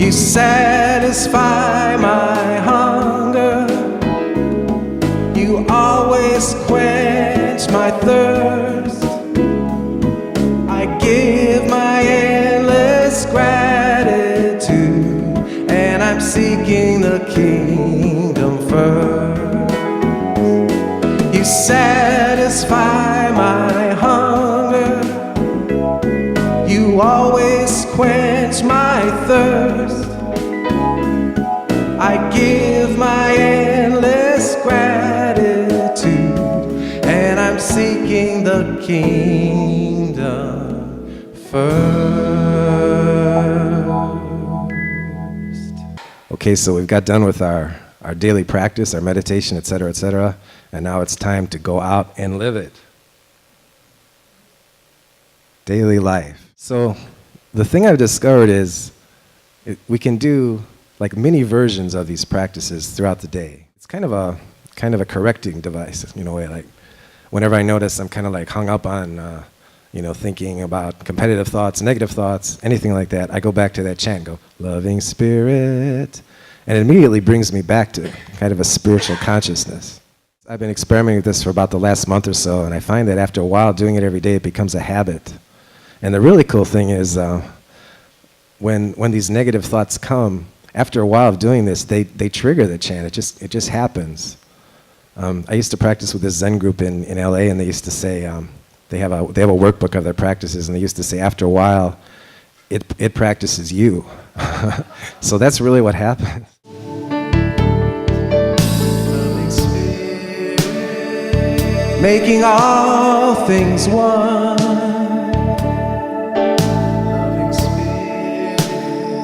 You satisfy my hunger. You always quench my thirst. I give my endless gratitude, and I'm seeking the kingdom first. You satisfy my hunger. You always quench my thirst. I give my endless gratitude, and I'm seeking the kingdom first. Okay, so we've got done with our daily practice, our meditation, etc., and now it's time to go out and live it. Daily life. So the thing I've discovered is we can do like mini versions of these practices throughout the day. It's kind of a correcting device, in a way. Like whenever I notice I'm kind of like hung up on thinking about competitive thoughts, negative thoughts, anything like that, I go back to that chant, go, loving spirit, and it immediately brings me back to kind of a spiritual consciousness. I've been experimenting with this for about the last month or so, and I find that after a while doing it every day, it becomes a habit. And the really cool thing is when these negative thoughts come, after a while of doing this, they trigger the chant. It just happens. I used to practice with this Zen group in LA, and they used to say, they have a workbook of their practices, and they used to say after a while, it practices you. So that's really what happens. Making all things one.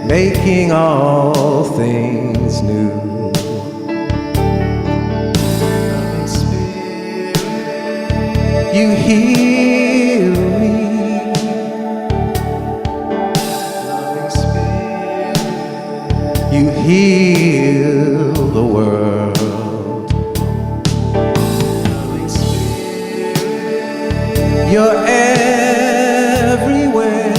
Making all things new. You heal me. You heal the world. You're everywhere.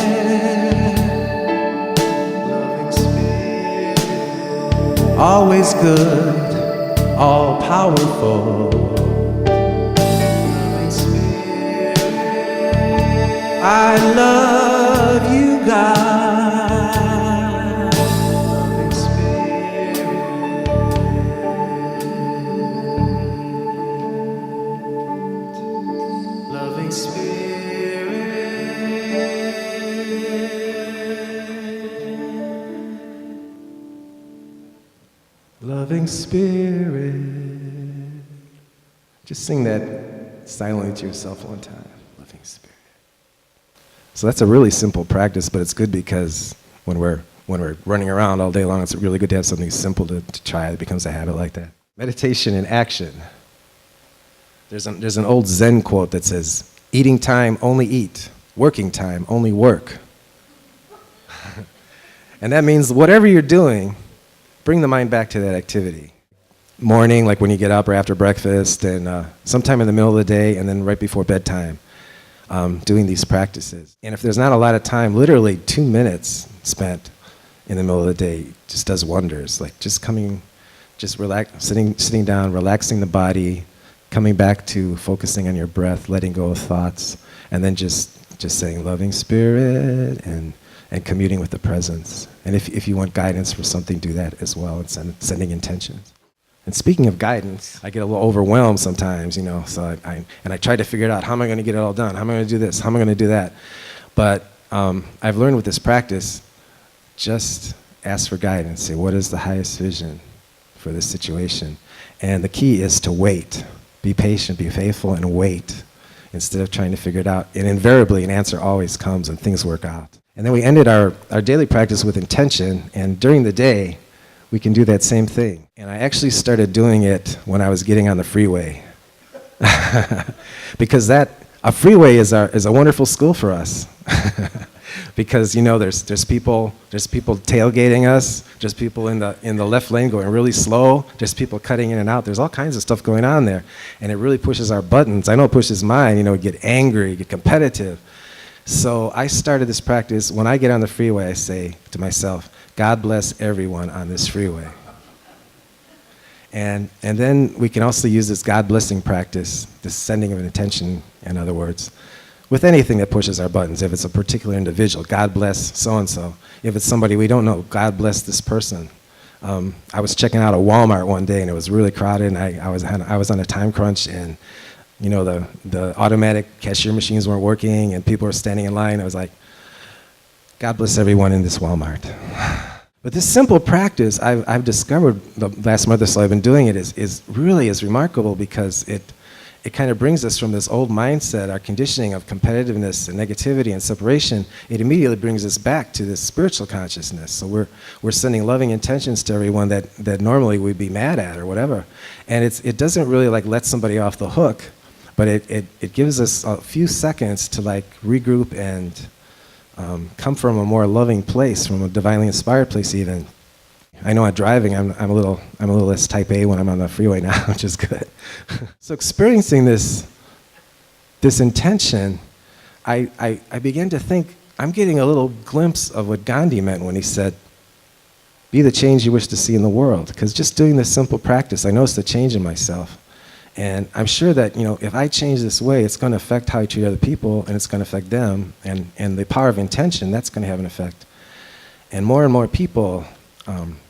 Always good, all powerful. I love you, God. Loving Spirit. Loving Spirit. Just sing that silently to yourself one time. Loving Spirit. So that's a really simple practice, but it's good because when we're running around all day long, it's really good to have something simple to try. It becomes a habit like that. Meditation in action. There's an old Zen quote that says, "Eating time, only eat. Working time, only work." And that means whatever you're doing, bring the mind back to that activity. Morning, like when you get up or after breakfast, and sometime in the middle of the day, and then right before bedtime, doing these practices. And if there's not a lot of time, literally 2 minutes spent in the middle of the day just does wonders. Like just sitting down, relaxing the body, coming back to focusing on your breath, letting go of thoughts, and then just saying loving spirit and communing with the presence. And if you want guidance for something, do that as well, and sending intentions. And speaking of guidance, I get a little overwhelmed sometimes, so I try to figure it out. How am I going to get it all done? How am I going to do this? How am I going to do that? But I've learned with this practice, just ask for guidance. Say, what is the highest vision for this situation? And the key is to wait. Be patient, be faithful, and wait instead of trying to figure it out. And invariably, an answer always comes and things work out. And then we ended our daily practice with intention, and during the day, we can do that same thing. And I actually started doing it when I was getting on the freeway. Because a freeway is a wonderful school for us. Because there's people tailgating us, there's people in the left lane going really slow, there's people cutting in and out, there's all kinds of stuff going on there. And it really pushes our buttons. I know it pushes mine, we get angry, get competitive. So I started this practice. When I get on the freeway, I say to myself, God bless everyone on this freeway. And then we can also use this God blessing practice, this sending of an intention, in other words, with anything that pushes our buttons. If it's a particular individual, God bless so-and-so. If it's somebody we don't know, God bless this person. I was checking out a Walmart one day, and it was really crowded, and I was on a time crunch, and you know, the automatic cashier machines weren't working, and people were standing in line. I was like, God bless everyone in this Walmart. But this simple practice, I've discovered the last month or so I've been doing it, is really remarkable, because it kind of brings us from this old mindset, our conditioning of competitiveness and negativity and separation. It immediately brings us back to this spiritual consciousness. So we're sending loving intentions to everyone that normally we'd be mad at or whatever. And it doesn't really like let somebody off the hook, but it gives us a few seconds to like regroup and come from a more loving place, from a divinely inspired place even. I know at driving, I'm a little less type A when I'm on the freeway now, which is good. So experiencing this intention, I began to think, I'm getting a little glimpse of what Gandhi meant when he said, be the change you wish to see in the world. Because just doing this simple practice, I noticed a change in myself. And I'm sure that, you know, if I change this way, it's going to affect how I treat other people, and it's going to affect them. And the power of intention, that's going to have an effect. And more people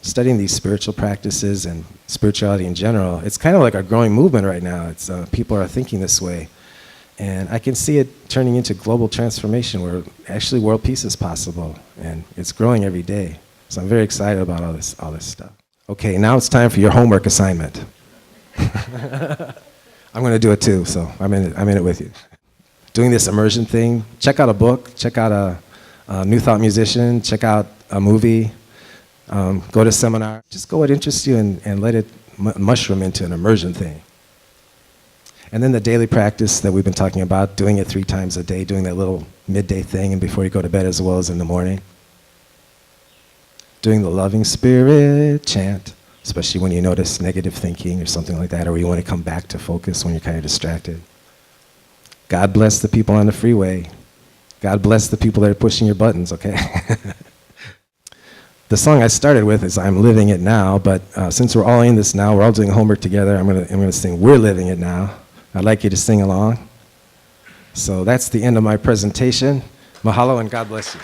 studying these spiritual practices and spirituality in general, it's kind of like a growing movement right now. It's people are thinking this way. And I can see it turning into global transformation where actually world peace is possible. And it's growing every day. So I'm very excited about all this stuff. Okay, now it's time for your homework assignment. I'm going to do it too, so I'm in it with you. Doing this immersion thing, check out a book, check out a New Thought musician, check out a movie, go to a seminar. Just go what interests you and let it mushroom into an immersion thing. And then the daily practice that we've been talking about, doing it 3 times a day, doing that little midday thing and before you go to bed as well as in the morning. Doing the loving spirit chant, especially when you notice negative thinking or something like that, or you want to come back to focus when you're kind of distracted. God bless the people on the freeway. God bless the people that are pushing your buttons, okay? The song I started with is I'm Living It Now, but since we're all in this now, we're all doing homework together, I'm gonna sing We're Living It Now. I'd like you to sing along. So that's the end of my presentation. Mahalo and God bless you.